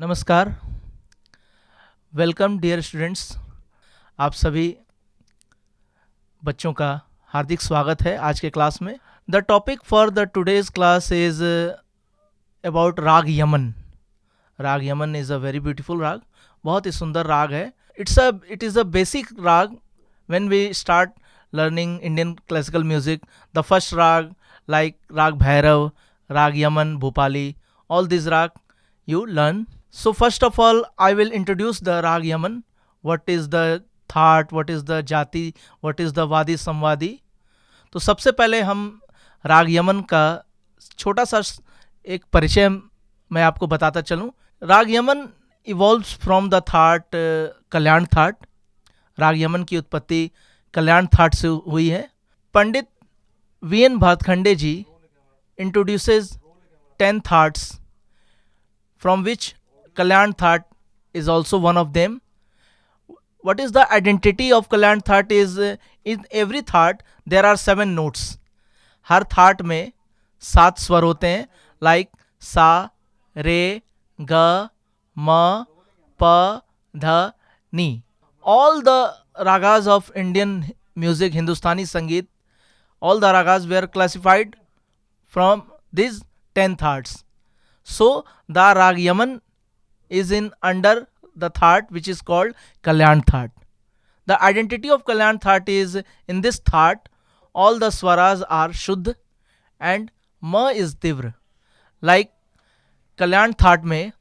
नमस्कार, welcome dear students. आप सभी बच्चों का हार्दिक स्वागत है आज के क्लास में। The topic for the today's class is about raga Yaman. Raga Yaman is a very beautiful raga, बहुत ही सुंदर राग है। It is a basic raga when we start learning Indian classical music. The first raga like raga Bhairav, raga Yaman, Bhupali, all these rag you learn. So first of all, I will introduce the Rag Yaman. What is the Thaat, what is the Jati, what is the Wadi Samwadi. तो सबसे पहले हम राग Yemen का छोटा सा एक परिचय मैं आपको बताता चलूँ। Raga Yaman evolves from the thaat Kalyan thaat. राग यमन की उत्पत्ति कल्याण थाट से हुई है। Pandit V N Bhatkhande ji introduces 10 thoughts, from which Kalyan Thaat is also one of them. What is the identity of Kalyan Thaat is in every thought there are 7 notes. हर थाट में 7 स्वर होते हैं, like सा, रे, ग, म, प, ध, नी. All the ragas of Indian music, Hindustani Sangeet, all the ragas were classified from these 10 thoughts. So the Rag Yaman is in under the thought which is called Kalyan Thaat. The identity of Kalyan Thaat is in this thought all the swaras are Shuddh and Ma is Tivra. Like Kalyan thaat में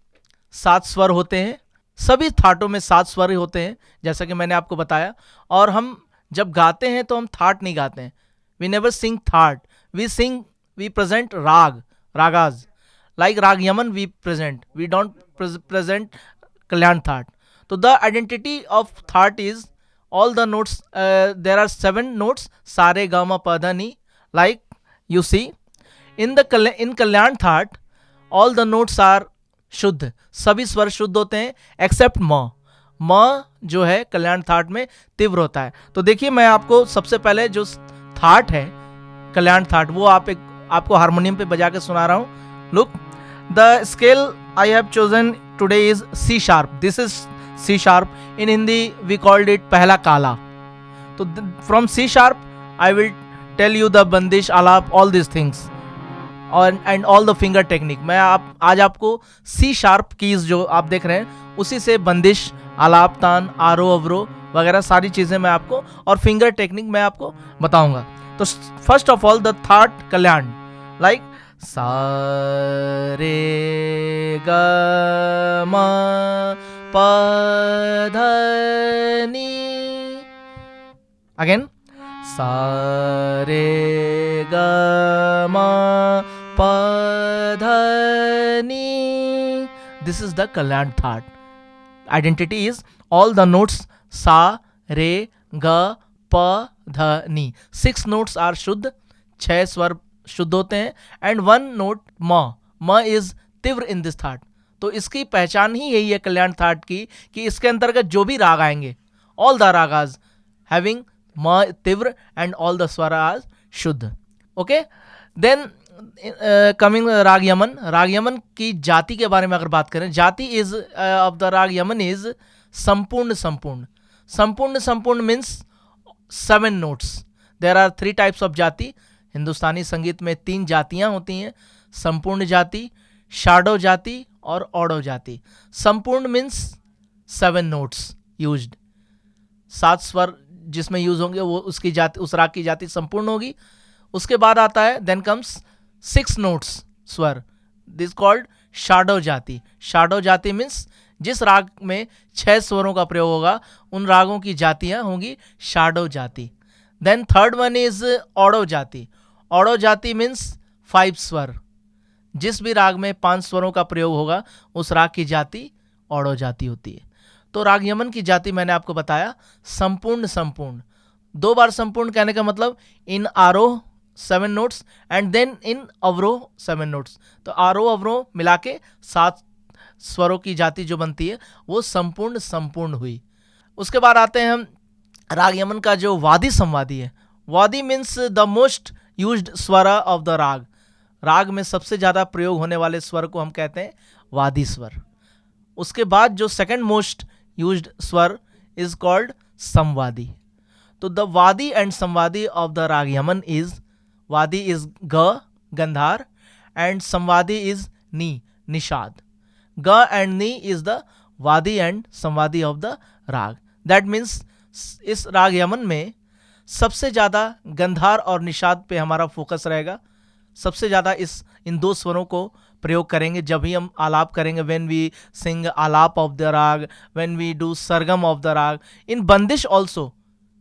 7 स्वर होते हैं, सभी थाटों में 7 स्वर ही होते हैं जैसा कि मैंने आपको बताया। और हम जब गाते हैं तो हम थाट नहीं गाते हैं। We never sing thaat, we present ragas. Like Rag Yaman we present, we don't present Kalyan Thaat. So the identity of Thaat is all the notes, there are 7 notes, sa re ga ma pa dha ni. Like you see in Kalyan Thaat all the notes are शुद्ध, सभी स्वर शुद्ध होते हैं accept म जो है कल्याण थाट में तीव्र होता है। तो देखिए मैं आपको सबसे पहले जो थाट है कल्याण थाट वो आपको हारमोनियम पे बजा के सुना रहा हूँ। Look, the scale I have chosen today is C sharp. This is C sharp. In Hindi we called it पहला काला. तो from C sharp I will tell you the बंदिश, आलाप, all these things and all the finger technique. मैं आज आपको C sharp keys जो आप देख रहे हैं उसी से बंदिश, आलाप, तान, आरोह, अवरोह वगैरह सारी चीज़ें मैं आपको और फिंगर टेक्निक मैं आपको बताऊंगा। तो first of all the thaat Kalyan, like sa re ग म प ध नि. Again सा रे ग म प ध नि. This is the Kalyan Thaat. Identity is all the notes सा रे ग प ध नि. 6 notes are शुद्ध, 6 स्वर शुद्ध होते हैं एंड 1 नोट म इज तीव्र इन दिस थाट। तो इसकी पहचान ही यही है कल्याण थाट की कि इसके अंतर्गत जो भी राग आएंगे ऑल द रागाज हैविंग म तीव्र and all the swaras shuddh. Okay, then coming raga Yaman. Raga Yaman की जाति के बारे में अगर बात करें, jati is of the raga Yaman is sampurna sampurna. Sampurna sampurna means 7 notes. There are 3 types of jati. Hindustani संगीत में 3 जातियां होती हैं, संपूर्ण जाति, शाडो जाति और ऑडो जाति। संपूर्ण मीन्स 7 नोट्स यूज्ड, 7 स्वर जिसमें यूज होंगे वो उसकी जाति, उस राग की जाति संपूर्ण होगी। उसके बाद आता है देन कम्स 6 नोट्स स्वर, दिस कॉल्ड शाडो जाति। शाडो जाति मीन्स जिस राग में 6 स्वरों का प्रयोग होगा उन रागों की जातियां होंगी शाडो जाति। Then third one is audav jati. Audav jati means 5 स्वर, जिस भी राग में 5 स्वरों का प्रयोग होगा उस राग की जाति ऑडो जाति होती है। तो राग यमन की जाति मैंने आपको बताया संपूर्ण संपूर्ण। 2 बार संपूर्ण कहने का मतलब in aroh 7 notes and then in avroh 7 notes. तो आरोह अवरोह मिला के 7 स्वरों की जाति जो बनती है वो संपूर्ण संपूर्ण हुई। उसके बाद आते हैं हम राग यमन का जो वादी संवादी है। वादी means the most used Swara of the राग। राग में सबसे ज़्यादा प्रयोग होने वाले स्वर को हम कहते हैं वादी स्वर। उसके बाद जो सेकंड मोस्ट यूज्ड स्वर इज कॉल्ड संवादी. तो the vadi and samvadi of the raga Yaman is, वादी इज ग गंधार एंड संवादी इज नी निषाद. ग and knee is the vadi and samvadi of the राग. दैट मीन्स इस राग यमन में सबसे ज़्यादा गंधार और निषाद पे हमारा फोकस रहेगा. सबसे ज़्यादा इन दो स्वरों को प्रयोग करेंगे जब भी हम आलाप करेंगे. When we sing alap of the raga, when we do sargam of the raga. In बंदिश ऑल्सो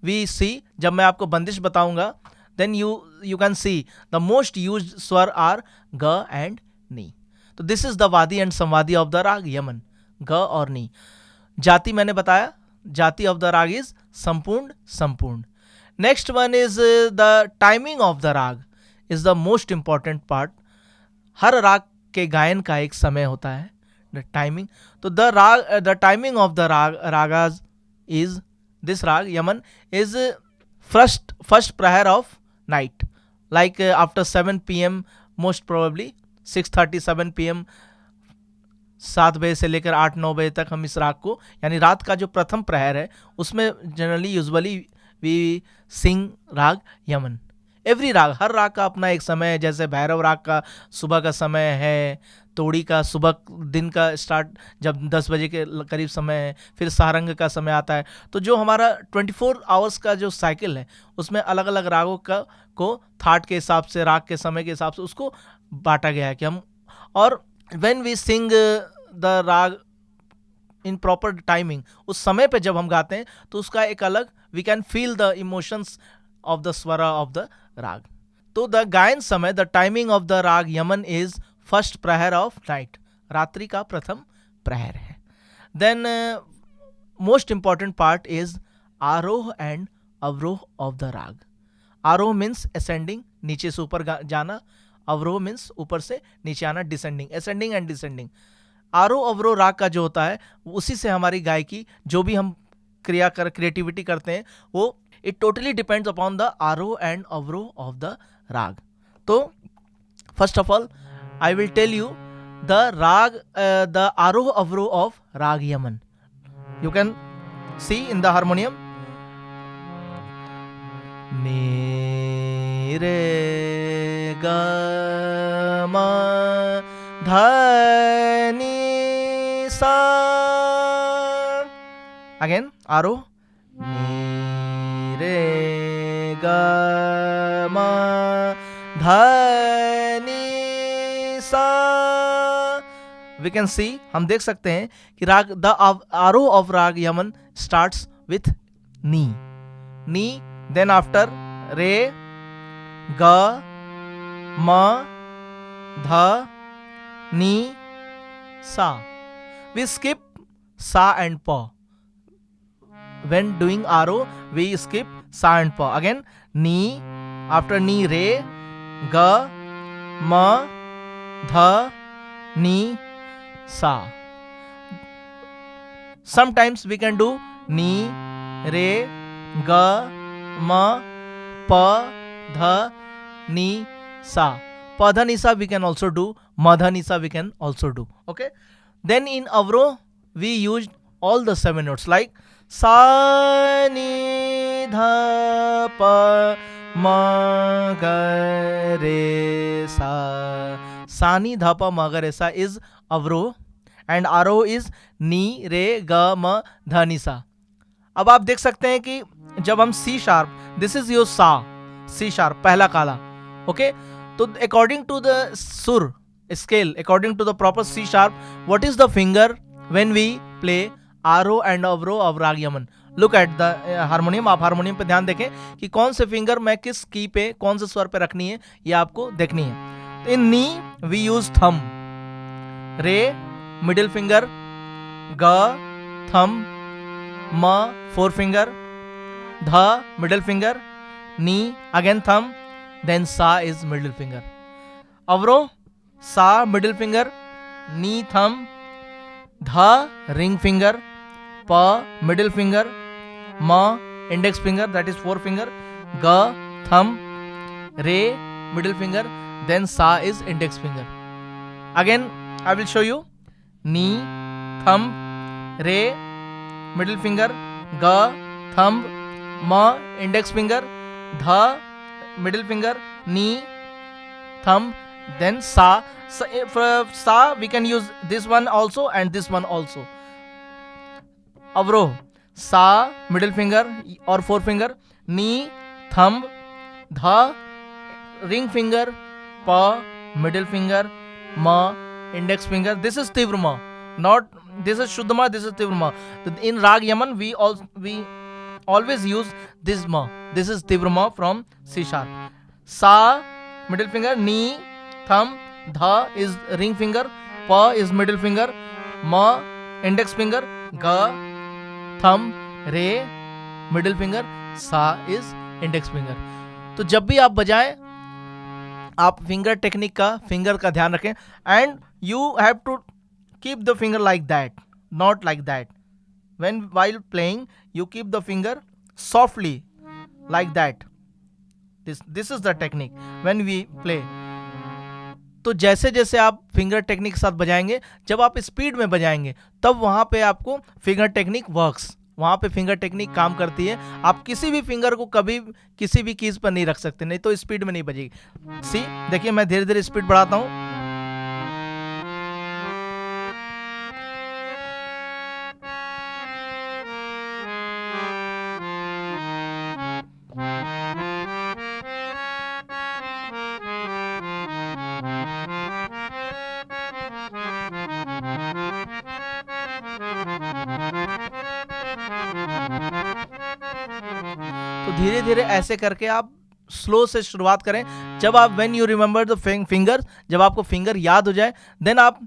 वी सी, जब मैं आपको बंदिश बताऊंगा then you can see the most used swar are ga and ni. तो this is the vadi and samvadi of the raga Yaman, ग और नी. जाति मैंने बताया, जाति of the raga is sampurna sampurna. Next one is the timing of the raga is the most important part. हर राग के गायन का एक समय होता है, द टाइमिंग. तो the timing of the ragas is, this raga Yaman is first prahar of night, like after 7 PM, most probably 6:37 PM, 7 बजे से लेकर 8-9 बजे तक हम इस राग को, यानी रात का जो प्रथम प्रहर है उसमें जनरली यूजुअली वी सिंग राग यमन. एवरी राग, हर राग का अपना एक समय है. जैसे भैरव राग का सुबह का समय है, तोड़ी का सुबह दिन का स्टार्ट जब 10 बजे के करीब समय है, फिर सारंग का समय आता है. तो जो हमारा 24 आवर्स का जो साइकिल है उसमें अलग अलग रागों को थाट के हिसाब से, राग के समय के हिसाब से उसको बांटा गया है कि हम. और when we Singh the raga in proper timing, उस समय पे जब हम गाते हैं तो उसका एक अलग, we can feel the emotions of the swara of the raga. तो the gayan samay, the timing of the raga Yaman is first prahar of night, रात्रि का प्रथम प्रहर है. Then most important part is aroh and avroh of the raga. Aroh means ascending, नीचे से ऊपर जाना. अवरोह मीन्स ऊपर से नीचे आना, डिसेंडिंग, असेंडिंग एंड डिसेंडिंग. आरोह अवरोह राग का जो होता है उसी से हमारी गायकी, जो भी हम क्रिएटिविटी करते हैं वो it totally depends upon the aroh and avroh of the raga. तो first of all I will tell you the raga, the aroh avroh of raga Yaman. You can see in the harmonium. नी रे ग म ध नी सा. अगेन आरोह, नी रे ग ma dha ni sa. We can see, हम देख सकते हैं कि राग, the aroh of raga Yaman starts with ni, ni, then after re, ग, ma, dha, ni, sa. We skip sa and pa. When doing आरोह we skip sa and pa. Again ni, after ni re, ga, ma, dha, ni, sa. Sometimes we can do ni, re, ga, ma, pa, dha, ni, sa. Pa, dha, ni, sa we can also do. Ma, dha, ni, sa we can also do. Okay. Then in avroh we used all the 7 notes like सा नी ध प म ग रे सा. सा नी ध प म ग रे सा इज अवरोह एंड आरोह इज नी रे ग म ध नी सा. अब आप देख सकते हैं कि जब हम C sharp, this is your sa, C sharp पहला काला. ओके, तो according to the sur scale, according to the proper C sharp, what is the finger when we play aroh and avroh of raga Yaman. Look at the harmonium. आप harmonium पे ध्यान देखें कि कौन से फिंगर मैं किस की पे, कौन से स्वर पे रखनी है, ये आपको देखनी है. इन नी वी यूज थम, re middle finger, ga thumb, ma four finger, dha middle finger, ni again thumb, then sa is middle finger. Avroh sa middle finger, ni thumb, dha ring finger, pa middle finger, ma index finger that is 4 finger, ga thumb, re middle finger, then sa is index finger. Again I will show you ni thumb, re, middle finger, ga, thumb, ma, index finger, dha, middle finger, ni, thumb, then sa. For sa we can use this one also and this one also. Avroh, sa middle finger और four finger, ni thumb, dha ring finger, pa middle finger, ma index finger. This is tivra ma, not this is शुद्ध म, this is tivra म. इन राग Yemen we always use this ma. This is तीव्र म from C sharp. सा middle finger, नी thumb, धा is ring finger, प is middle finger, म index finger, ग thumb, रे मिडिल फिंगर, सा इज इंडेक्स फिंगर. तो जब भी आप बजाएं आप फिंगर टेक्निक का, फिंगर का ध्यान रखें. And you have to keep the finger like that, not like that. When while playing you keep the finger softly like that. This is the technique when we play. तो जैसे जैसे आप finger technique के साथ बजाएंगे, जब आप speed में बजाएंगे तब वहां पे आपको फिंगर टेक्निक वर्क्स, वहां पे फिंगर टेक्निक काम करती है. आप किसी भी फिंगर को कभी किसी भी कीज पर नहीं रख सकते, नहीं तो स्पीड में नहीं बजेगी. सी देखिए मैं धीरे धीरे स्पीड बढ़ाता हूं. तो धीरे धीरे ऐसे करके आप स्लो से शुरुआत करें. जब आप when you remember the finger, जब आपको फिंगर याद हो जाए, देन आप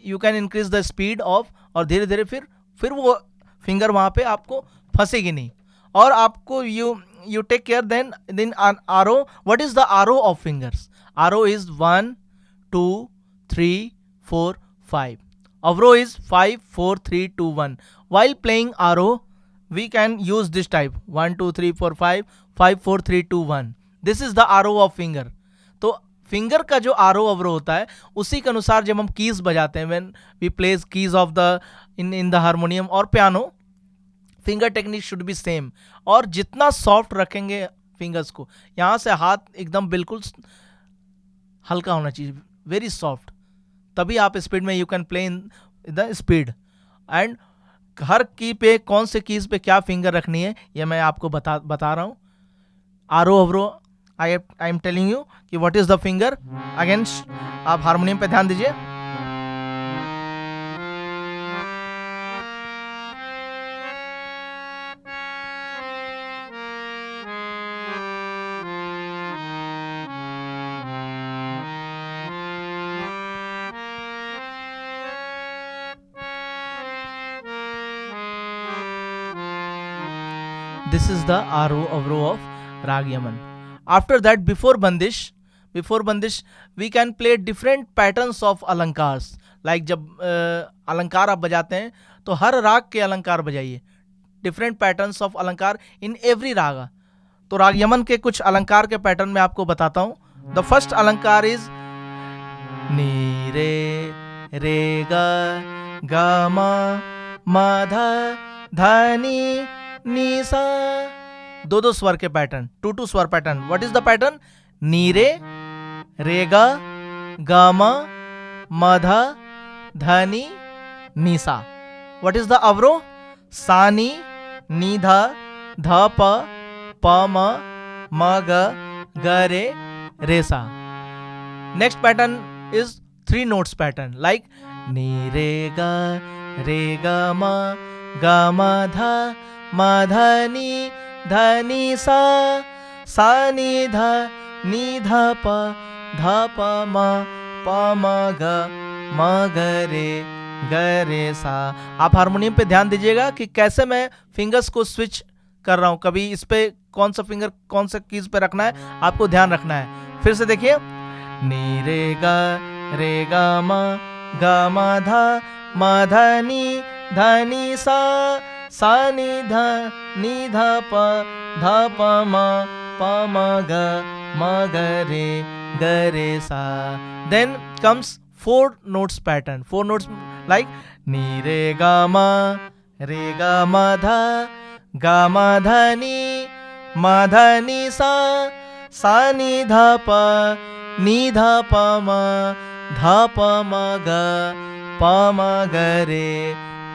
you can increase the speed of, और धीरे धीरे फिर वो फिंगर वहां पे आपको फंसेगी नहीं. और आपको यू टेक केयर देन आरो. व्हाट इज द आरो ऑफ फिंगर्स? आरो is 1 2 3 4 5. अवरो is 5 4 3 2 1. While playing aro, we can use this type 1 2 3 4 5 5 4 3 2 1. This is the aro of finger. तो फिंगर का जो आरो अवरो होता है उसी के अनुसार जब हम कीज बजाते हैं, when we place keys of the in the harmonium और piano, finger technique should be same. और जितना सॉफ्ट रखेंगे फिंगर्स को, यहाँ से हाथ एकदम बिल्कुल हल्का होना चाहिए, वेरी सॉफ्ट, तभी आप स्पीड में you can play in the speed. And हर की पे कौन से कीज पे क्या फिंगर रखनी है ये मैं आपको बता रहा हूँ. आरो अवरो आई एम टेलिंग यू कि what is the finger. Again आप हारमोनियम पे ध्यान दीजिए. This is the aro avro of Rag Yaman. After that, before bandish, we can play different patterns of alankars. Like जब अलंकार आप बजाते हैं तो हर राग के अलंकार बजाइए. Different patterns of अलंकार in every raga. तो राग यमन के कुछ अलंकार के पैटर्न मैं आपको बताता हूँ. The first अलंकार is नी रे रे गा मा धा धा नी नी सा. दो स्वर के पैटर्न, 2 स्वर pattern. What is the pattern? नी रे रेगा गामा मधा धनी नीसा. What is the avroh? सानी नीधा ध प म ग ग रे सा. Next pattern is 3 notes pattern, like नी रे गा म धा धनी धनी सा सा नी ध प म ग रे सा. आप हारमोनियम पे ध्यान दीजिएगा कि कैसे मैं फिंगर्स को स्विच कर रहा हूं. कभी इस पे कौन सा फिंगर कौन सा कीज पे रखना है आपको ध्यान रखना है. फिर से देखिए, नी रे गा म धा धनी सा सा नी ध प म ग रे सा. Then comes 4 notes pattern. 4 notes like ni re ga ma धा ga ma dha ni sa ni dha pa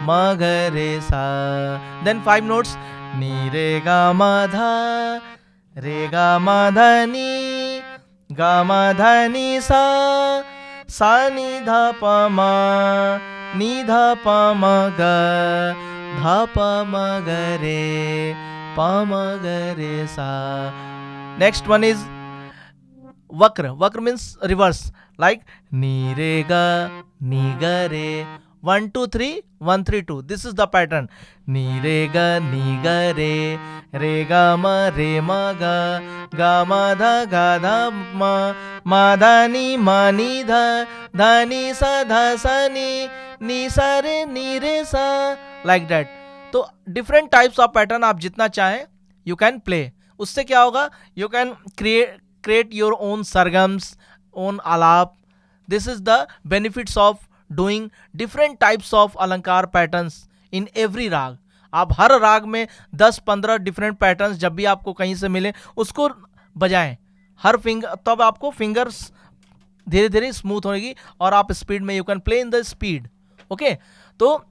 ma ga re sa. Then 5 notes, ni re ga ma dha ni ga ma dha ni sa ni dha pa ma re sa. Next one is vakra. Vakra means reverse, like ni re ga re 1 2 3 1 3 2. This is the pattern. Ni re ga re ga ma ga ma dha ma dha ni dha ni sa ni sa re sa, like that. तो different types of pattern आप जितना चाहें you can play. उससे क्या होगा, you can create your own sargams, own alap. This is the benefits of doing different types of alankar patterns in every rag. आप हर राग में 10-15 डिफरेंट पैटर्न्स जब भी आपको कहीं से मिले उसको बजाएं हर फिंगर, तब आपको फिंगर्स धीरे धीरे स्मूथ होगी और आप स्पीड में you can play in the speed. Okay, तो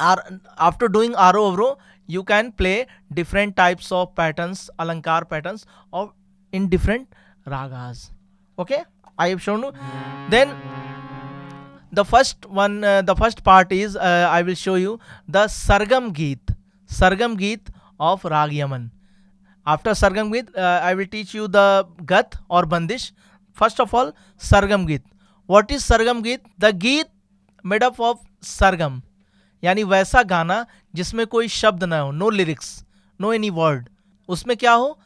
आफ्टर डूइंग आरो अवरो you can play different types of patterns, alankar patterns of in different ragas. Okay, I have shown you. Then the first one, the first part is I will show you the sargam geet of rag yaman. After sargam geet I will teach you the gat or bandish. First of all, sargam geet. What is sargam geet? The geet made up of sargam, यानी वैसा गाना जिसमें कोई शब्द ना हो, no lyrics, no any word. उसमें क्या हो,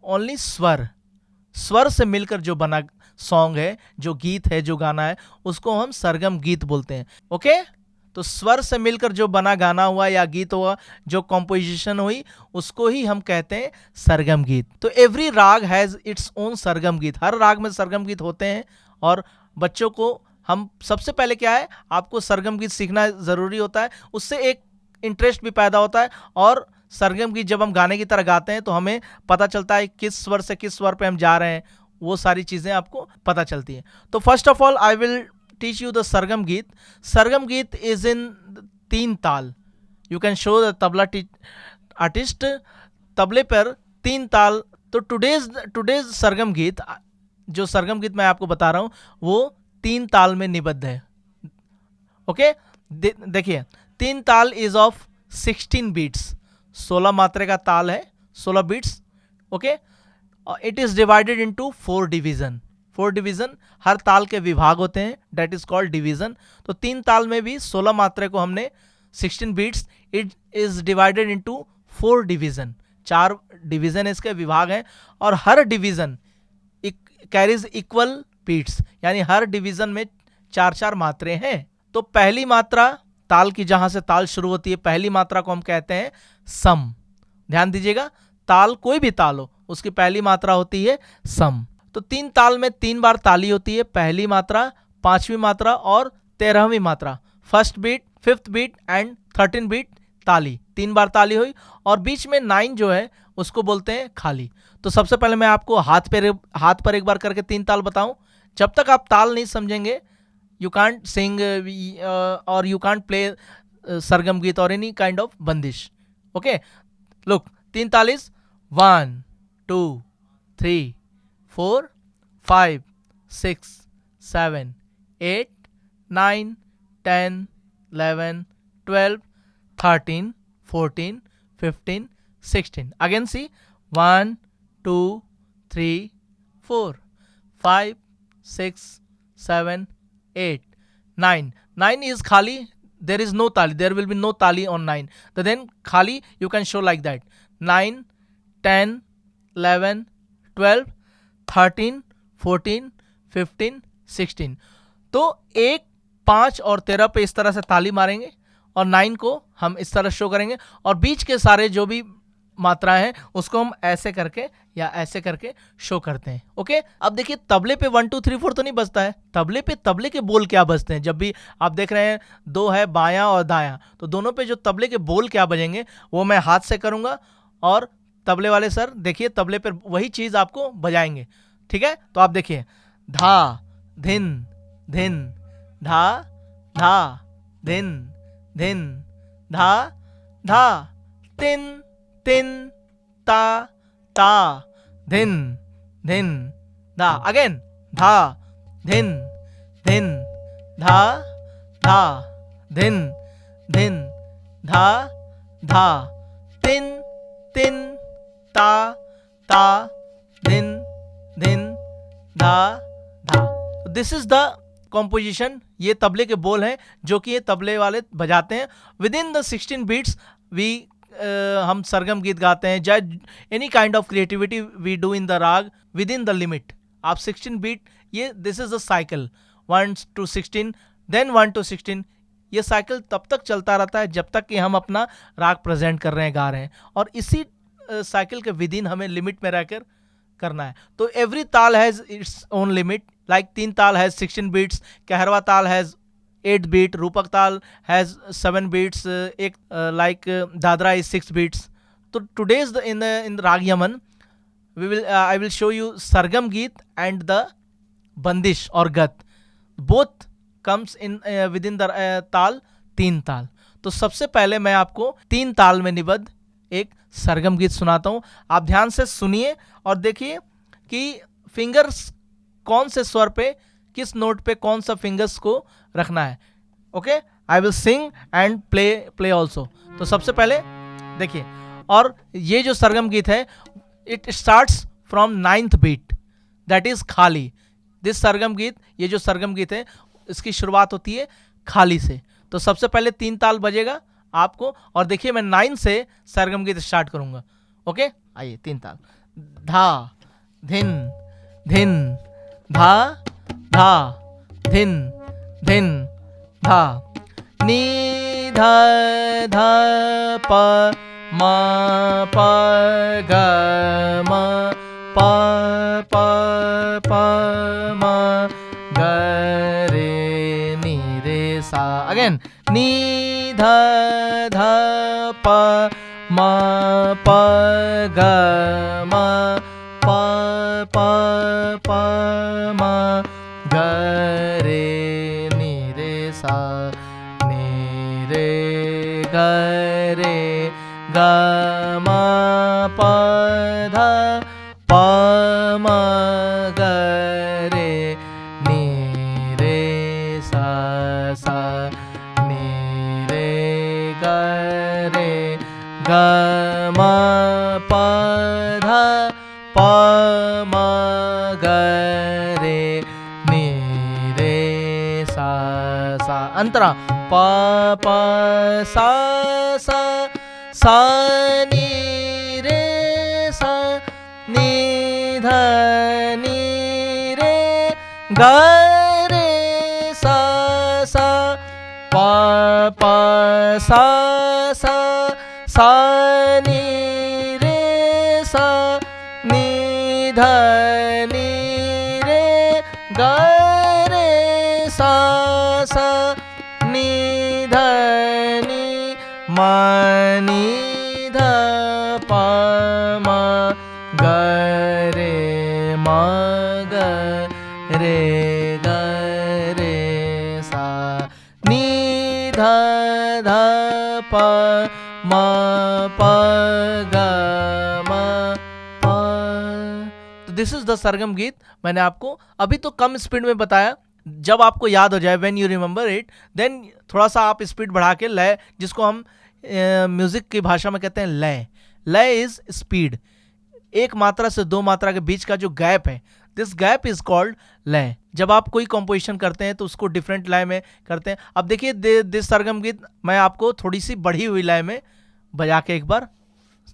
ओनली स्वर से मिलकर जो बना सॉन्ग है, जो गीत है, जो गाना है, उसको हम सरगम गीत बोलते हैं. ओके, तो स्वर से मिलकर जो बना गाना हुआ या गीत हुआ, जो कॉम्पोजिशन हुई, उसको ही हम कहते हैं सरगम गीत. तो एवरी राग हैज़ इट्स ओन सरगम गीत. हर राग में सरगम गीत होते हैं और बच्चों को हम सबसे पहले क्या है, आपको सरगम गीत सीखना ज़रूरी होता है. उससे एक इंटरेस्ट भी पैदा होता है और सरगम गीत जब हम गाने की तरह गाते हैं तो हमें पता चलता है किस स्वर से किस स्वर पे हम जा रहे हैं, वो सारी चीज़ें आपको पता चलती हैं. तो first of all I will teach you the sargam geet. Sargam geet is in 3 taal. You can show the tabla artist, तबले पर 3 ताल. तो टुडेज सरगम गीत, जो सरगम गीत मैं आपको बता रहा हूँ, वो 3 ताल में निबद्ध है. ओके, देखिए 3 ताल इज ऑफ 16 बीट्स. 16 मात्रे का ताल है, 16 beats. Okay, it is divided into 4 division. 4 division, हर ताल के विभाग होते हैं, दैट इज कॉल्ड डिवीजन. तो 3 ताल में भी 16 मात्रे को हमने 16 beats, it is divided into 4 division. 4 division इसके विभाग हैं और हर डिवीजन कैरीज इक्वल बीट्स, यानी हर डिवीजन में 4-4 मात्रे हैं. तो पहली मात्रा ताल की, जहां से ताल शुरू होती है, पहली मात्रा को हम कहते हैं सम. ध्यान दीजिएगा, ताल कोई भी ताल हो, उसकी पहली मात्रा होती है सम. तो 3 ताल में 3 बार ताली होती है, पहली मात्रा, 5वीं मात्रा और 13वीं मात्रा. First beat, 5th beat and 13 beat ताली, 3 बार ताली हुई. और बीच में 9 जो है उसको बोलते हैं खाली. तो सबसे पहले मैं आपको हाथ पर एक बार करके 3 ताल बताऊं. जब तक आप ताल नहीं समझेंगे, यू कांट सिंग और यू कांट प्ले सरगम गीत और एनी काइंड ऑफ बंदिश. ओके, लुक, 3 ताल is 1 2 3 4 5 6 7 8 9 10 11 12 13 14 15 16. Again see, 1 2 3 4 5 6 7 8 9. 9 is khali, there is no tali, there will be no tali on 9. So then khali you can show like that, 9 10 11 12 13 14 15 16. तो 1 5 और 13 पे इस तरह से ताली मारेंगे और 9 को हम इस तरह शो करेंगे और बीच के सारे जो भी मात्राएं हैं उसको हम ऐसे करके या ऐसे करके शो करते हैं। ओके, अब देखिए तबले पे 1 2 3 4 तो नहीं बजता है, तबले के बोल क्या बजते हैं। जब भी आप देख रहे हैं दो है बायां और दायां, तो दोनों पे जो तबले के बोल क्या बजेंगे वो मैं हाथ से करूंगा और तबले वाले सर देखिए तबले पर वही चीज आपको बजाएंगे। ठीक है, तो आप देखिए धा धिन धिन, धा धा धिन धिन, धा धा, तिन तिन, ता ता, धिन धिन, धा। अगेन धा धिन धिन, धा धा, धिन धिन, धा धा, तिन तिन, ता ता, धिन धिन, धा धा। This is the composition. ये तबले के बोल हैं जो कि ये तबले वाले बजाते हैं। With in the 16 beats we हम सरगम गीत गाते हैं, चाहे any kind of creativity we do in the raga with in the limit. आप 16 बीट, ये this is the cycle 1 to 16 then 1 to 16। ये साइकिल तब तक चलता रहता है जब तक कि हम अपना राग प्रेजेंट कर रहे हैं, गा रहे हैं, और इसी साइकिल के विद इन हमें लिमिट में रहकर करना है। तो एवरी ताल has its own limit, like तीन ताल हैज 16 बीट्स, कहरवा ताल हैज 8 बीट, रूपक ताल हैज 7 बीट्स, एक लाइक दादरा इज 6 बीट्स। तो टुडेज इन राग Yemen I will show you सरगम गीत and the बंदिश और गत, both comes in within the ताल, तीन ताल। तो सबसे पहले मैं आपको तीन ताल में निबद्ध एक सरगम गीत सुनाता हूं। आप ध्यान से सुनिए और देखिए कि फिंगर्स कौन से स्वर पे, किस नोट पे कौन सा फिंगर्स को रखना है। Okay, I will sing and play also. तो सबसे पहले देखिए, और ये जो सरगम गीत है it starts from 9th beat, that is khali. This sargam geet, ये जो सरगम गीत है इसकी शुरुआत होती है खाली से। तो सबसे पहले तीन ताल बजेगा आपको, और देखिए मैं 9 से सरगम गीत स्टार्ट करूंगा। ओके, आइए तीन ताल, धा धिन धिन, धा धा, धिन धिन, धा, नी धा धा, प मा प ग म, प प प म, ग रे नी रे सा। अगेन नी ध ध, प म प ग म, प प प म, ग रे नी रे सा, नी रे ग रे, ग म प ध, प म ग रे, नी रे सा सा, नी रे ग रे, ग म प ध, प म ग रे, नी रे सा सा। अंतरा प प सा सा, सा नी रे सा, नी ध नी रे, ग रे सा सा, प प सा सा, सा नी रे सा, नी ध नी रे, ग रे सा सा, नी ध नी, म नी ध प म, ग रे म ग रे, ग रे सा, नी ध ध प म प ग म प। तो दिस इज द सरगम गीत। मैंने आपको अभी तो कम स्पीड में बताया, जब आपको याद हो जाए, when you remember it, then थोड़ा सा आप स्पीड बढ़ा के, लय जिसको हम म्यूजिक की भाषा में कहते हैं लय, लय इज स्पीड। एक मात्रा से दो मात्रा के बीच का जो गैप है, दिस गैप इज कॉल्ड लय। जब आप कोई कंपोजिशन करते हैं तो उसको डिफरेंट लय में करते हैं। अब देखिए दिस सरगम गीत मैं आपको थोड़ी सी बढ़ी हुई लय में बजा के एक बार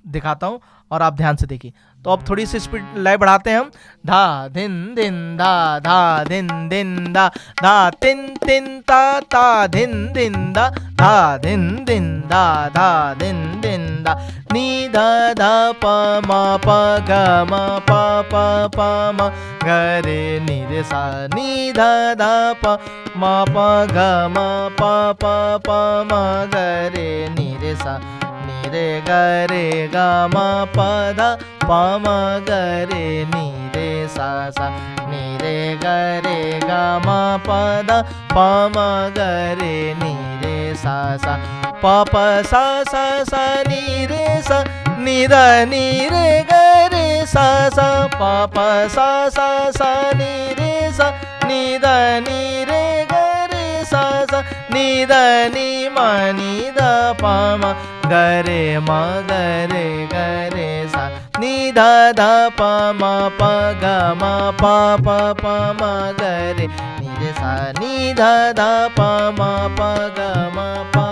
दिखाता हूँ और आप ध्यान से देखिए। तो अब थोड़ी सी स्पीड लय बढ़ाते हैं हम। धा धिन दिन धा धा धिन दिन धा धा तिन तिन ता ता धिन दिन धा धा धिन दिन धा धा धिन दिन धा नी धा धा प म प ग म प प प म ग रे नी रे सा नी धा धा प म प ग म प प प म ग रे नी रे सा नी रे ग रे ग म प ध प म ग रे नी रे सा सा नी रे ग रे ग म प ध प म ग रे नी रे सा सा प प सा सा सा नी रे सा नी ध नी रे ग रे सा सा प प सा सा सा नी रे सा नी ध नी रे ग रे सा सा नी ध नी म नी ध प म ग रे म ग रे ग रे सा नी ध ध प म प ग म प प प म ग रे नी रे सा नी ध ध प म प ग म प।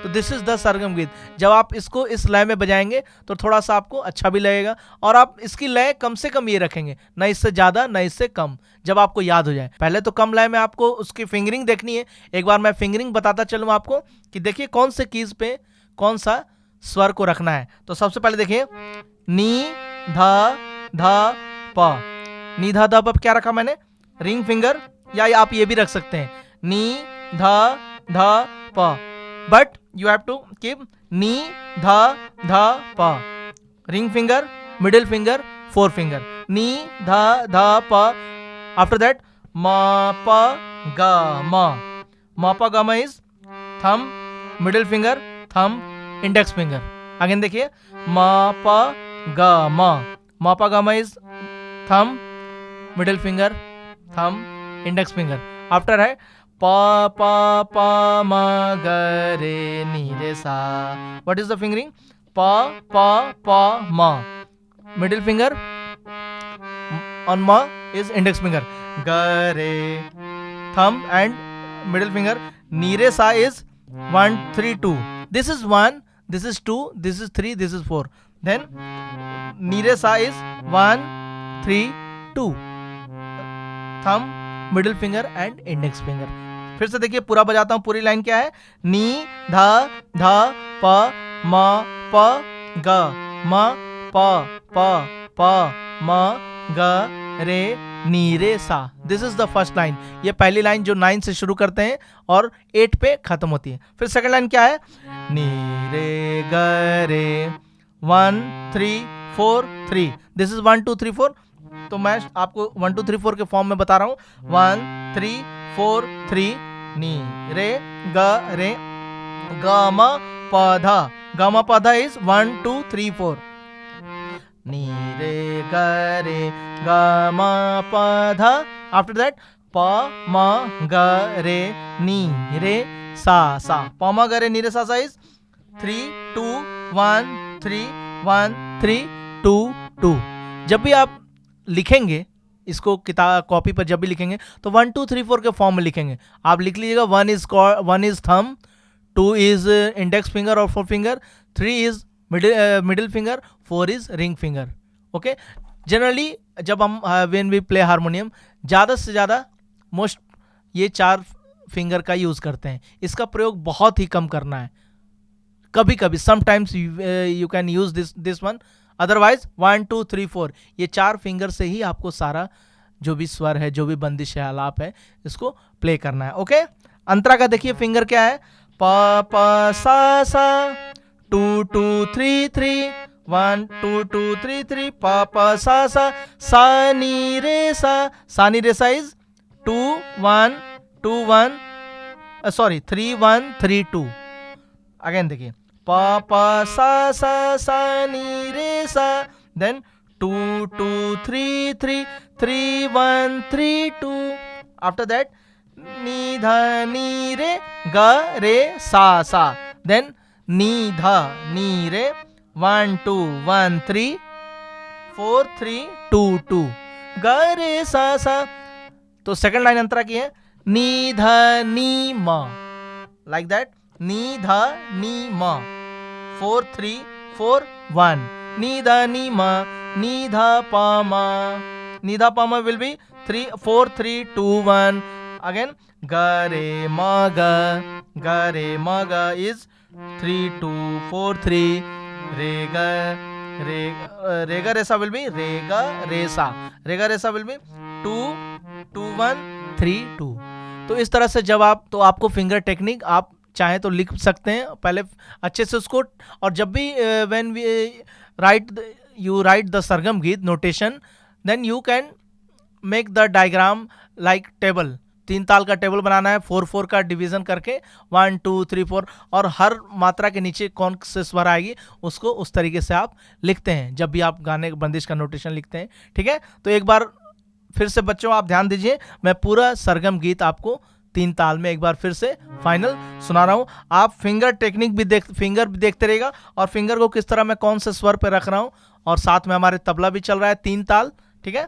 तो दिस इज द सरगम गीत। जब आप इसको इस लय में बजाएंगे तो थोड़ा सा आपको अच्छा भी लगेगा, और आप इसकी लय कम से कम ये रखेंगे, न इससे ज्यादा न इससे कम, जब आपको याद हो जाए। पहले तो कम लय में आपको उसकी फिंगरिंग देखनी है। एक बार मैं फिंगरिंग बताता चलूँ आपको कि देखिए कौन से कीज पे कौन सा स्वर को रखना है। तो सबसे पहले देखिए नी धा धा प, नी धा धा प क्या रखा मैंने, रिंग फिंगर, या आप ये भी रख सकते हैं नी धा धा प, but you have to keep नी धा धा प, ring finger, middle finger, forefinger, नी धा धा प. After that ma pa ga ma, ma pa ga ma is thumb, middle finger, thumb, index finger. Again देखिए ma pa ga ma, ma pa ga ma is thumb, middle finger, thumb, index finger. After है pa pa pa ma ga re ni re sa. What is the fingering? Pa pa pa ma, middle finger on ma is index finger, ga re, thumb and middle finger, ni re sa is 1 3 2. This is 1, this is 2, this is 3, this is 4. Then ni re sa is 1 3 2, thumb, middle finger and index finger. फिर से देखिए पूरा बजाता हूं, पूरी line क्या है, नी धा धा प म प ग म प प प म ग रे नी रे सा। This is the first line. ये पहली लाइन जो 9 से शुरू करते हैं और 8 पे खत्म होती है। फिर सेकंड लाइन क्या है, नी रे ग रे 1 3 4 3। This is 1 2 3 4। तो मैं आपको 1 2 3 4 के फॉर्म में बता रहा हूं। 1 3 4 3, नी रे ग रे ग म प ध, ग म प ध इज 1 2 3 4, नी रे ग रे ग म प ध। आफ्टर दैट प म ग रे नी रे सा सा, प म ग रे नी रे सा सा इज 3 2 1 3 1 3 2 2। जब भी आप लिखेंगे इसको किताब कॉपी पर, जब भी लिखेंगे तो 1 2 3 4 के फॉर्म में लिखेंगे। आप लिख लीजिएगा 1 is thumb, 2 is index finger और 4 finger, 3 is middle finger, 4 is ring finger. Okay, generally जब हम व्हेन वी प्ले हारमोनियम ज़्यादा से ज़्यादा मोस्ट ये 4 फिंगर का यूज़ करते हैं। इसका प्रयोग बहुत ही कम करना है। कभी कभी sometimes you can use this one, otherwise 1 2 3 4 ये 4 फिंगर से ही आपको सारा जो भी स्वर है, जो भी बंदिश है, आलाप है, इसको प्ले करना है। ओके, अंतरा का देखिए फिंगर क्या है, प प सा सा 2 2 3 3, 1 2 2 3 3, प प सा सा, सा नी रे सा, सा नी रे सा इज 2 1 2 1, सॉरी 3 1 3 2। अगेन देखिए प प सा सा सा नी रे सा, देन 2 2 3 3 3 1 3 2। आफ्टर दैट नी ध नी रे ग रे सा सा, देन नी ध नी रे 1 2 1 3 4 3 2 2, ग रे सा सा। तो सेकंड लाइन अंतरा की है, नी ध नी म, लाइक दैट, नी ध नी म, 4 3 4 1 नी धा नी मा नी धा पा मा नी धा पा मा विल बी 3 4 3 2 1 अगेन ग रे म ग इज 3 2 4 3 रेगा रेसा विल बी रेगा रेसा विल बी 2 2 1 3 2। तो इस तरह से जब आपको फिंगर टेक्निक आप चाहें तो लिख सकते हैं पहले अच्छे से उसको, और जब भी when we write the sargam geet notation, then you can make the diagram like table. 3 ताल का टेबल बनाना है, 4 का डिवीजन करके 1 2 3 4, और हर मात्रा के नीचे कौन से स्वर आएगी उसको उस तरीके से आप लिखते हैं जब भी आप गाने बंदिश का नोटेशन लिखते हैं। ठीक है, तो एक बार फिर से बच्चों आप ध्यान दीजिए, मैं पूरा सरगम गीत आपको 3 ताल में एक बार फिर से फाइनल सुना रहा हूँ। आप फिंगर टेक्निक भी फिंगर भी देखते रहेगा, और फिंगर को किस तरह मैं कौन से स्वर पे रख रहा हूँ, और साथ में हमारे तबला भी चल रहा है 3 ताल। ठीक है,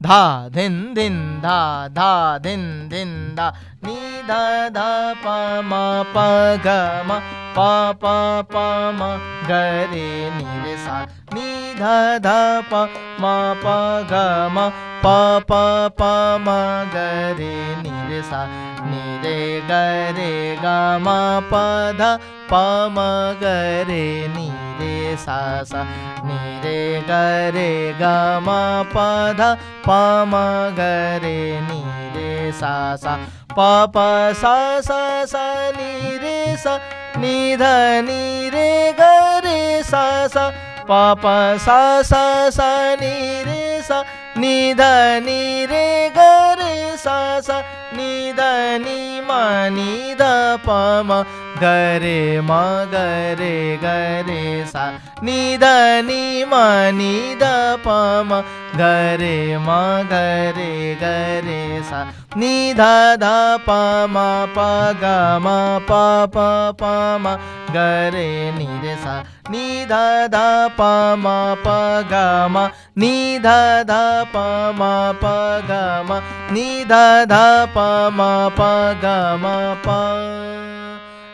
धा धिन धिन धा धा धिन धिन धा नी धा धा पा मा पा ग मा पा मा ग रे नी रे सा नी धा धा पा मा पा ग मा पा मा ग रे नी रे सा नी रे ग मा पा धा पा मा ग रे नी रे सा सा नी रे ग मा पा धा पा मा ग रे नी रे सा सा पा सा सा सा नी रे सा नी ध नी रे ग रे सा सा पा सा सा सा नी रे सा नी ध नी रे ग रे सा सा नी ध नी मा नी ध पा मा ग रे ग रे सा नी ध नी मा नी ध पा मा ग रे ग रे सा नी धा धा पा मा पा ग मा पा मा ग रे नी रे सा नी धा धा पा मा पा ग मा नी धा धा पा मा पा ग मा नी धा धा पा मा पा ग मा पा।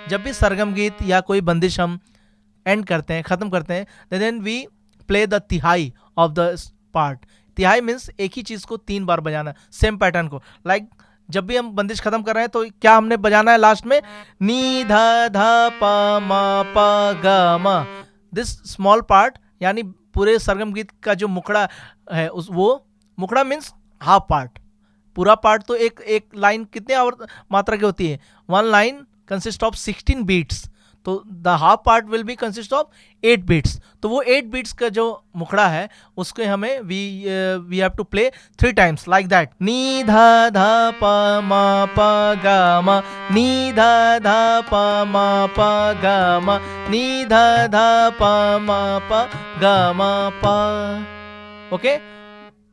जब भी सरगम गीत या कोई बंदिश हम एंड करते हैं, खत्म करते हैं, देन वी प्ले द तिहाई ऑफ द पार्ट। तिहाई मीन्स एक ही चीज को 3 बार बजाना, सेम पैटर्न को। लाइक जब भी हम बंदिश खत्म कर रहे हैं तो क्या हमने बजाना है लास्ट में, नी धा धा पा मा पा ग मा, दिस स्मॉल पार्ट, यानी पूरे सरगम गीत का जो मुखड़ा है वो मुखड़ा मीन्स हाफ पार्ट। पूरा पार्ट तो एक लाइन कितने मात्रा की होती है, 1 लाइन कंसिस्ट ऑफ 16 बीट्स, तो the half part will be consist of 8 beats. तो वो 8 बीट्स का जो मुखड़ा है उसके हमें we have to play 3 times like that. नी धा धा पा मा पा ग मा नी धा धा पा मा पा ग मा नी धा धा पा मा पा ग मा पा। Okay,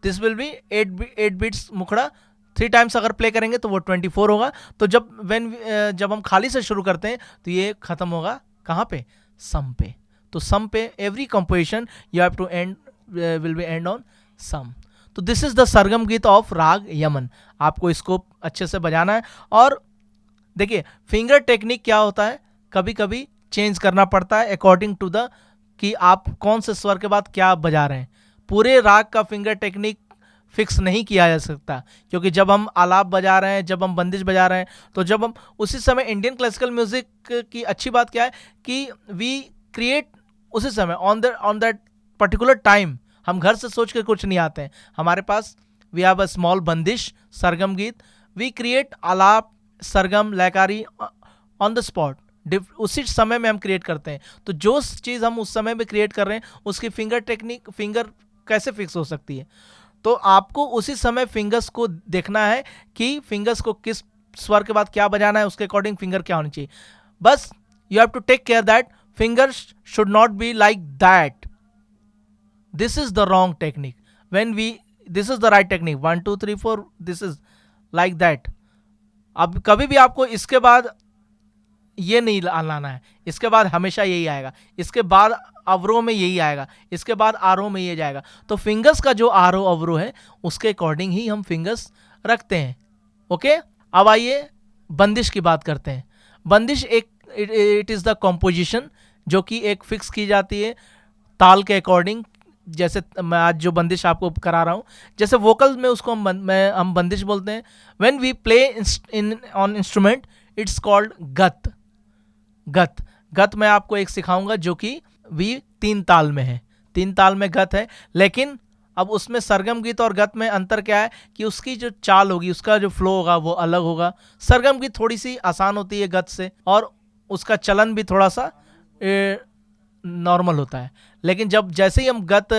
this will be 8 beats mukhda. 3 times अगर प्ले करेंगे तो वो 24 होगा। तो जब हम खाली से शुरू करते हैं तो ये खत्म होगा कहाँ पे, सम पे। तो सम पे every composition you have to end will be end on sam. तो दिस इज द सरगम गीत ऑफ राग यमन। आपको इसको अच्छे से बजाना है। और देखिए फिंगर टेक्निक क्या होता है, कभी कभी चेंज करना पड़ता है अकॉर्डिंग टू द कि आप कौन से स्वर के बाद क्या बजा रहे हैं। पूरे राग का फिंगर टेक्निक फिक्स नहीं किया जा सकता, क्योंकि जब हम आलाप बजा रहे हैं, जब हम बंदिश बजा रहे हैं, तो जब हम उसी समय इंडियन क्लासिकल म्यूजिक की अच्छी बात क्या है कि वी क्रिएट उसी समय ऑन दैट पर्टिकुलर टाइम। हम घर से सोच के कुछ नहीं आते हैं, हमारे पास वी हैव अ स्मॉल बंदिश सरगम गीत, वी क्रिएट आलाप सरगम लयकारी ऑन द स्पॉट, उसी समय में हम क्रिएट करते हैं। तो जो चीज़ हम उस समय में क्रिएट कर रहे हैं उसकी फिंगर कैसे फिक्स हो सकती है। तो आपको उसी समय फिंगर्स को देखना है कि फिंगर्स को किस स्वर के बाद क्या बजाना है, उसके अकॉर्डिंग फिंगर क्या होनी चाहिए। बस you have to take care that fingers should not be like that. This is the wrong technique, this is the right technique, 1 2 3 4, this is like that. अब कभी भी आपको इसके बाद ये नहीं लाना है, इसके बाद हमेशा यही आएगा, इसके बाद अवरोह में यही आएगा, इसके बाद आरोह में ये जाएगा। तो फिंगर्स का जो आरोह अवरोह है उसके अकॉर्डिंग ही हम फिंगर्स रखते हैं। ओके, अब आइए बंदिश की बात करते हैं। बंदिश इट इज़ द कॉम्पोजिशन जो कि एक फिक्स की जाती है ताल के अकॉर्डिंग, जैसे मैं आज जो बंदिश आपको करा रहा हूँ, जैसे वोकल में उसको हम बंदिश बोलते हैं। When we play in on instrument it's called gat. गत गत मैं आपको एक सिखाऊंगा जो कि भी 3 ताल में है, 3 ताल में गत है। लेकिन अब उसमें सरगम गीत और गत में अंतर क्या है कि उसकी जो चाल होगी, उसका जो फ्लो होगा वो अलग होगा। सरगम गीत थोड़ी सी आसान होती है गत से, और उसका चलन भी थोड़ा सा नॉर्मल होता है। लेकिन जब जैसे ही हम गत,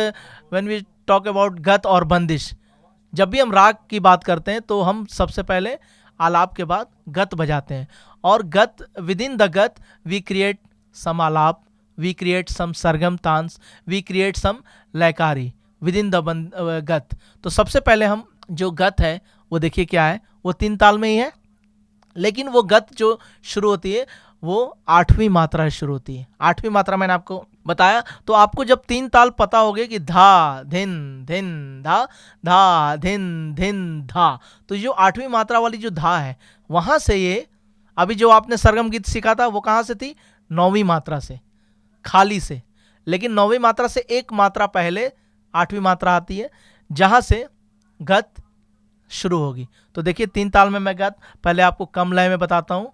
व्हेन वी टॉक अबाउट गत और बंदिश, जब भी हम राग की बात करते हैं तो हम सबसे पहले आलाप के बाद गत बजाते हैं। और गत, with in the gat we create some alaap, we create some sargam taans, we create some laykari with in the gat. तो सबसे पहले हम जो गत है वो देखिए क्या है, वो 3 ताल में ही है। लेकिन वो गत जो शुरू होती है वो 8वीं मात्रा से शुरू होती है। 8वीं मात्रा मैंने आपको बताया। तो आपको जब 3 ताल पता होंगे कि धा धिन धिन धा, धा धिन धिन धा, तो जो 8वीं मात्रा वाली जो धा है वहां से ये, अभी जो आपने सरगम गीत सीखा था वो कहाँ से थी, 9वीं मात्रा से, खाली से। लेकिन 9वीं मात्रा से एक मात्रा पहले 8वीं मात्रा आती है जहां से गत शुरू होगी। तो देखिए 3 ताल में मैं गत पहले आपको कम लय में बताता हूं,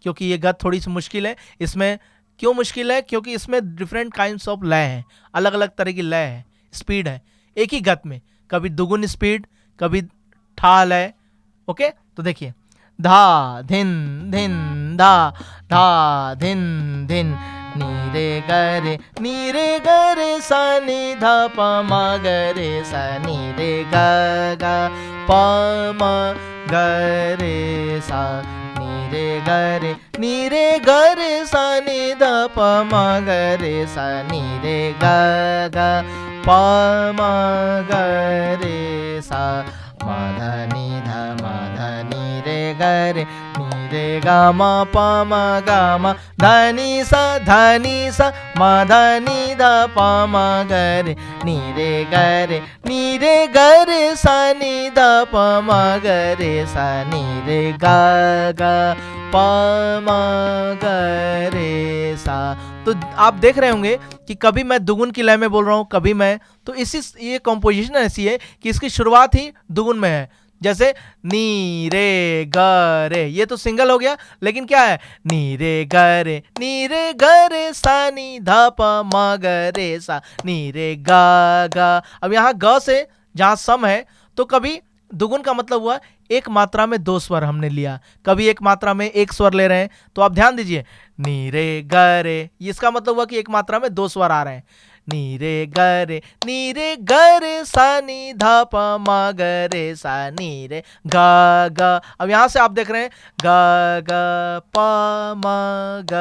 क्योंकि ये गत थोड़ी सी मुश्किल है। इसमें क्यों मुश्किल है, क्योंकि इसमें डिफरेंट काइंड्स ऑफ लय हैं, अलग अलग तरह की लय है, स्पीड है एक ही गत में, कभी दुगुन स्पीड, कभी ठा लय। ओके, तो देखिए धा धिन धिन धा, धा धिन धिन, नी रे ग रे सा नी धा प म ग रे सा, नी रे ग ग प म ग रे सा, नी रे ग रे सा नी धा प म ग रे सा, नी रे ग ग प म ग रे सा, म ध नी ध म ध नी रे ग रे, नी रे ग म प म ग म, ध नी सा म ध नी ध प म ग रे, नी रे ग रे सा नी ध प म ग रे सा, नी रे ग ग प म ग रे सा। तो आप देख रहे होंगे कि कभी मैं दुगुन की लय में बोल रहा हूँ, कभी मैं, तो इसी ये कॉम्पोजिशन ऐसी है कि इसकी शुरुआत ही दुगुन में है। जैसे नी रे ग रे, ये तो सिंगल हो गया, लेकिन क्या है, नी रे ग रे सा नी ध प म ग रे सा, नी रे ग ग। अब यहाँ ग से जहाँ सम है, तो कभी दुगुन का मतलब हुआ एक मात्रा में 2 स्वर हमने लिया, कभी एक मात्रा में 1 स्वर ले रहे हैं। तो आप ध्यान दीजिए, नी रे ग रे, इसका मतलब हुआ कि एक मात्रा में 2 स्वर आ रहे हैं। नी रे ग रे सा नी ध प म ग रे सा, नी रे ग ग। अब यहां से आप देख रहे हैं ग ग प म ग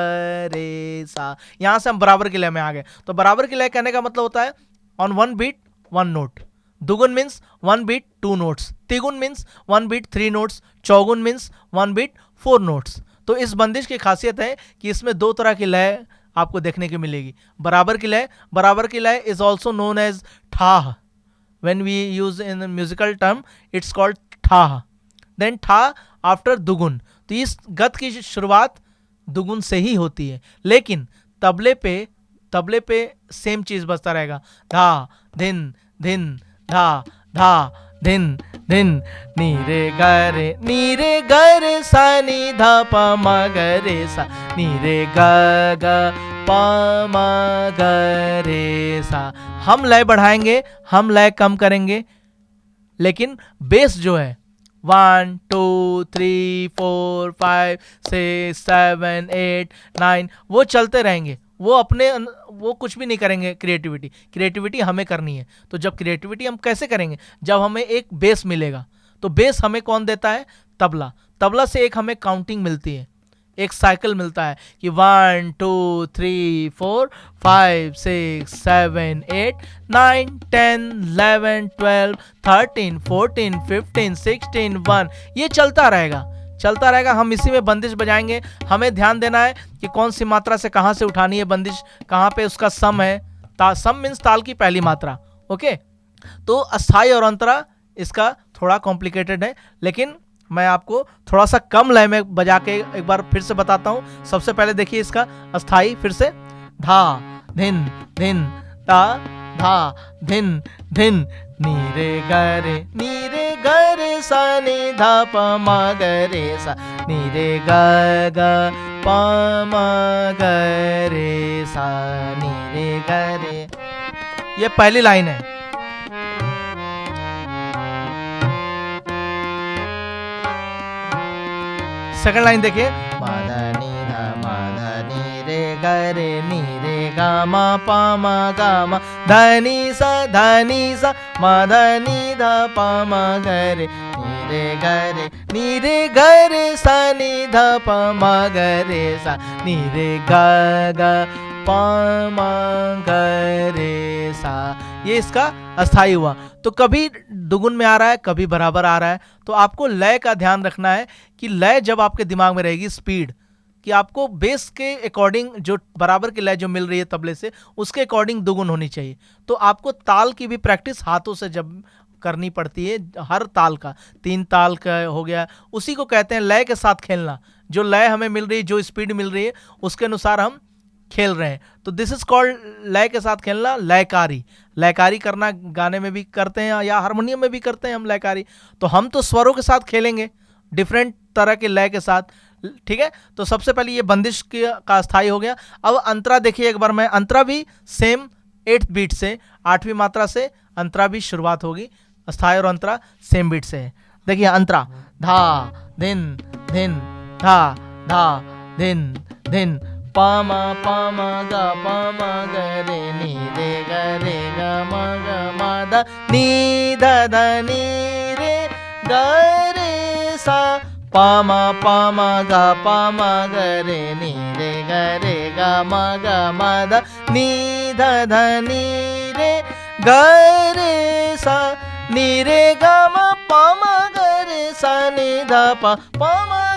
रे सा, यहां से हम बराबर की लय में आ गए। तो बराबर की लय कहने का मतलब होता है on 1 beat 1 note. Dugun means 1 beat 2 notes, tigun means 1 beat 3 notes, chaugun means 1 beat 4 notes. तो इस बंदिश की खासियत है कि इसमें 2 तरह की लय आपको देखने को मिलेगी। बराबर की लय is also known as thah. When we use in musical term it's called thah. Then tha after dugun. तो इस गत की शुरुआत दुगुन से ही होती है, लेकिन तबले पे सेम चीज बजता रहेगा, धा धिन धिन धा, धा धिन धिन, नी रे ग रे सा नी ध प म ग रे सा, नी रे ग ग प म ग रे सा। हम लय बढ़ाएंगे, हम लय कम करेंगे, लेकिन बेस जो है 1 2 3 4 5 6 7 8 9 वो चलते रहेंगे। वो कुछ भी नहीं करेंगे। क्रिएटिविटी हमें करनी है। तो जब क्रिएटिविटी हम कैसे करेंगे, जब हमें एक बेस मिलेगा। तो बेस हमें कौन देता है, तबला से एक हमें काउंटिंग मिलती है, एक साइकिल मिलता है कि 1 2 3 4 5 6 7 8 9 10 11 12 13 14 15 16 1, ये चलता रहेगा। हम इसी में बंदिश बजाएंगे। हमें ध्यान देना है कि कौन सी मात्रा से कहां से उठानी है बंदिश, कहां पे उसका सम है। सम मीन्स ताल की पहली मात्रा। ओके, तो अस्थाई और अंतरा इसका थोड़ा कॉम्प्लिकेटेड है, लेकिन मैं आपको थोड़ा सा कम लय में बजा के एक बार फिर से बताता हूं। सबसे पहले देखिए इसका अस्थाई, फिर से धा धिन धिन ता धा धिन धिन नी रे ग रे सा नी धा प म ग रे सा नी रे ग प म ग रे सा नी रे ग रे। ये पहली लाइन है। सेकंड लाइन देखिए, माधा नी धा माधा नी रे ग रे नी रे ग म प म ग म धनी सा माधा नी धा प म ग रे नी रे ग रे सा नी धा प म ग रे सा नी रे ग प म ग रे सा। ये इसका अस्थाई हुआ। तो कभी दुगुन में आ रहा है, कभी बराबर आ रहा है। तो आपको लय का ध्यान रखना है कि लय जब आपके दिमाग में रहेगी, स्पीड कि आपको बेस के अकॉर्डिंग जो बराबर की लय जो मिल रही है तबले से, उसके अकॉर्डिंग दुगुन होनी चाहिए। तो आपको ताल की भी प्रैक्टिस हाथों से जब करनी पड़ती है, हर ताल का 3 ताल का हो गया, उसी को कहते हैं लय के साथ खेलना। जो लय हमें मिल रही है, जो स्पीड मिल रही है, उसके अनुसार हम खेल रहे हैं। तो दिस इज कॉल्ड लय के साथ खेलना, लयकारी। लयकारी करना गाने में भी करते हैं या हारमोनियम में भी करते हैं हम लयकारी। तो हम तो स्वरों के साथ खेलेंगे, डिफरेंट तरह के लय के साथ, ठीक है। तो सबसे पहले ये बंदिश का स्थाई हो गया। अब अंतरा देखिए एक बार, मैं अंतरा भी सेम 8th बीट से, 8वीं मात्रा से अंतरा भी शुरुआत होगी। स्थाई और अंतरा सेम बीट से है। देखिए अंतरा, धा धिन धिन धा धा धिन धिन प म ग ग रे नी रे ग म द नी द नी रे ग रे सा प म ग रे नी रे ग म द नी द नी रे ग रे सा नी रे ग म प म ग रे सा नी ध प म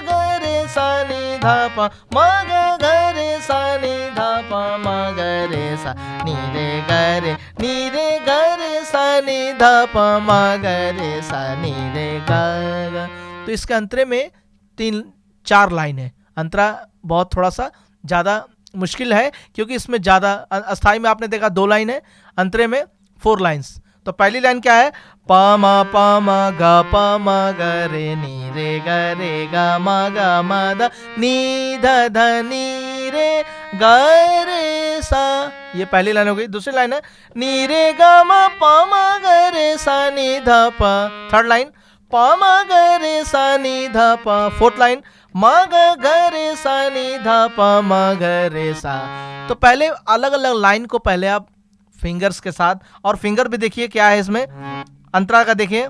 ग रे सा नी ध प म ग रे सा नी ध प म ग रे सा नी रे ग रे सा नी ध प म ग रे सा नी रे ग। तो इसके अंतरे में 3-4 लाइन है। अंतरा बहुत थोड़ा सा ज़्यादा मुश्किल है क्योंकि इसमें ज़्यादा, अस्थाई में आपने देखा 2 लाइन है, अंतरे में 4 लाइन्स। तो पहली लाइन क्या है, प म ग म ग रे नी रे ग म द नी ध नी रे ग रे सा। ये पहली लाइन हो गई। दूसरी लाइन है, नी रे ग म प म ग रे सा नी ध प। थर्ड लाइन, प म ग रे सा नी ध प। फोर्थ लाइन, म ग रे सा नी ध प म ग रे सा। तो पहले अलग अलग लाइन को पहले आप फिंगर्स के साथ, और फिंगर भी देखिए क्या है इसमें, अंतरा का देखिए,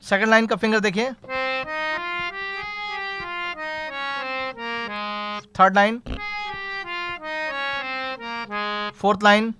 सेकंड लाइन का फिंगर देखिए, थर्ड लाइन, फोर्थ लाइन।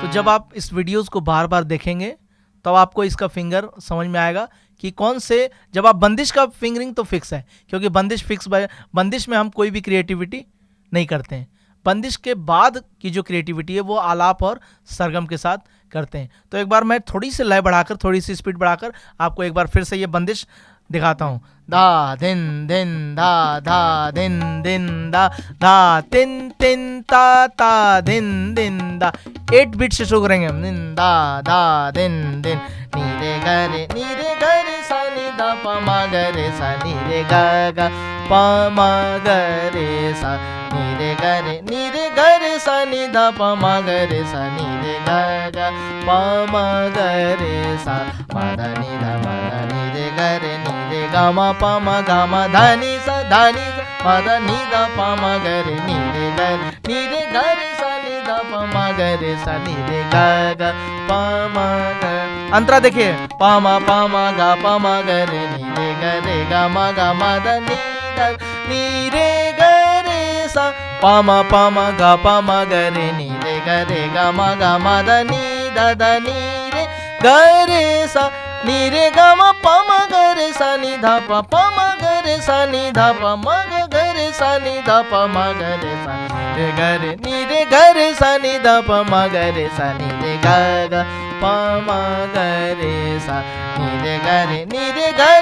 तो जब आप इस वीडियोस को बार बार देखेंगे तब तो आपको इसका फिंगर समझ में आएगा कि कौन से। जब आप बंदिश का फिंगरिंग तो फिक्स है, क्योंकि बंदिश फिक्स, बंदिश में हम कोई भी क्रिएटिविटी नहीं करते हैं। बंदिश के बाद की जो क्रिएटिविटी है वो आलाप और सरगम के साथ करते हैं। तो एक बार मैं थोड़ी सी लय बढ़ाकर, थोड़ी सी स्पीड बढ़ाकर आपको एक बार फिर से ये बंदिश दिखाता हूँ। धा धिन धिन धा धा धिन धिन धा धा तिन तिन ता ता धिन धिन धा। 8 बीट से शुरू करेंगे हम। धिन धा धा धिन धिन नी रे सा नी धा प म ग रे सा नी रे ग प म ग रे सा नी रे ग रे सा नी धा प म ग रे सा नी रे ग प म ग रे सा म ध नी ध म ध नी रे ग रे नी रे ग म प म ग म ध नी सा म ध नी ध प म ग रे नी रे ग रे सा नी ध प म ग रे सा नी रे ग प म ग। अंतरा देखिए, प म ग म ग रे नी रे ग म ध नी रे ग रे सा प म ग म ग रे नी रे ग म ध नी नी रे ग रे सा नी रे ग म प म ग रे सा नी ध प म ग रे सा नी ध प म ग रे सा नी ध प म ग रे सा रे ग रे नी रे ग रे सा नी ध प म ग रे सा नी रे गा गा प म ग रे सा नी रे ग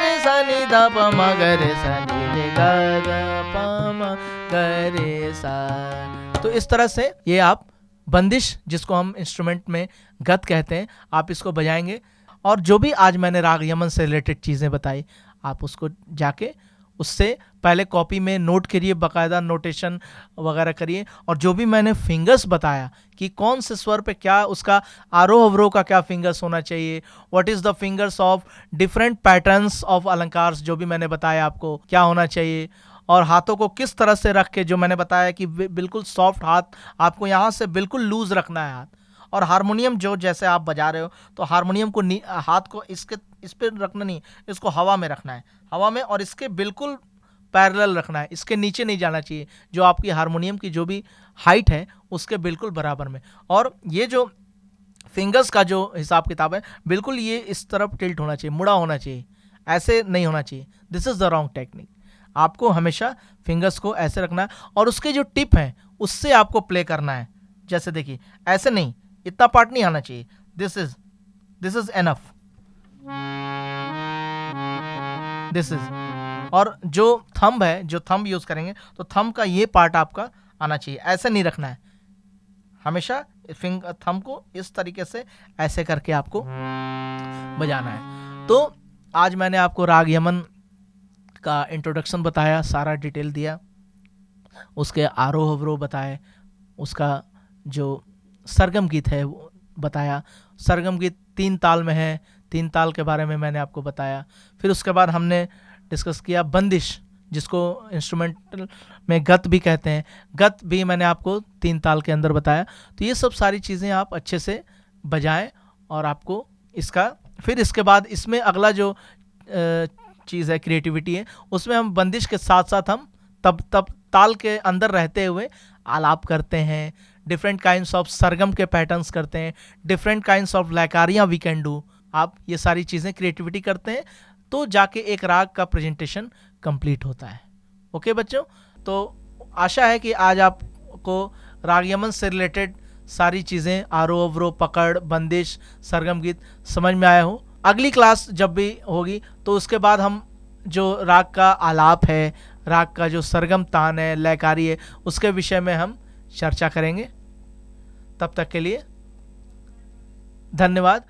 रे सा नी दा प म ग रे सा नी रे गा गा प म ग रे सा। तो इस तरह से ये आप बंदिश, जिसको हम इंस्ट्रूमेंट में गत कहते हैं, आप इसको बजाएंगे। और जो भी आज मैंने राग यमन से रिलेटेड चीज़ें बताई, आप उसको जाके उससे पहले कॉपी में नोट करिए, बाकायदा नोटेशन वगैरह करिए। और जो भी मैंने फिंगर्स बताया कि कौन से स्वर पे क्या, उसका आरोह अवरोह का क्या फिंगर्स होना चाहिए, what is the fingers of different patterns of अलंकार, जो भी मैंने बताया आपको क्या होना चाहिए। और हाथों को किस तरह से रख के, जो मैंने बताया कि बिल्कुल सॉफ्ट हाथ, आपको यहाँ से बिल्कुल लूज रखना है हाथ। और हारमोनियम जो जैसे आप बजा रहे हो, तो हारमोनियम को हाथ को इस पे रखना नहीं, इसको हवा में रखना है, हवा में, और इसके बिल्कुल पैरेलल रखना है, इसके नीचे नहीं जाना चाहिए, जो आपकी हारमोनियम की जो भी हाइट है उसके बिल्कुल बराबर में। और ये जो फिंगर्स का जो हिसाब किताब है, बिल्कुल ये इस तरफ टिल्ट होना चाहिए, मुड़ा होना चाहिए, ऐसे नहीं होना चाहिए। This is the wrong technique. आपको हमेशा फिंगर्स को ऐसे रखना है और उसके जो टिप हैं उससे आपको प्ले करना है। जैसे देखिए, ऐसे नहीं, इतना पार्ट नहीं आना चाहिए। This is enough, this is. और जो थंब है, जो थंब यूज करेंगे, तो थंब का ये पार्ट आपका आना चाहिए, ऐसे नहीं रखना है। हमेशा थंब को इस तरीके से ऐसे करके आपको बजाना है। तो आज मैंने आपको राग यमन का इंट्रोडक्शन बताया, सारा डिटेल दिया, उसके आरोह अवरोह बताए, उसका जो सरगम गीत है वो बताया। सरगम गीत 3 ताल में है, 3 ताल के बारे में मैंने आपको बताया। फिर उसके बाद हमने डिस्कस किया बंदिश, जिसको इंस्ट्रूमेंटल में गत भी कहते हैं, गत भी मैंने आपको 3 ताल के अंदर बताया। तो ये सब सारी चीज़ें आप अच्छे से बजाएं और आपको इसका, फिर इसके बाद इसमें अगला जो चीज़ है, क्रिएटिविटी है, उसमें हम बंदिश के साथ साथ हम तब ताल के अंदर रहते हुए आलाप करते हैं, डिफरेंट काइंड्स ऑफ सरगम के पैटर्न्स करते हैं, डिफरेंट काइंड्स ऑफ लयकारियाँ वी कैन डू। आप ये सारी चीज़ें क्रिएटिविटी करते हैं तो जाके एक राग का प्रेजेंटेशन कंप्लीट होता है। ओके बच्चों, तो आशा है कि आज आपको राग यमन से रिलेटेड सारी चीज़ें, आरोह अवरोह, पकड़, बंदिश, सरगम गीत समझ में आया हो। अगली क्लास जब भी होगी तो उसके बाद हम जो राग का आलाप है, राग का जो सरगम तान है, लयकारी है, उसके विषय में हम चर्चा करेंगे। तब तक के लिए धन्यवाद।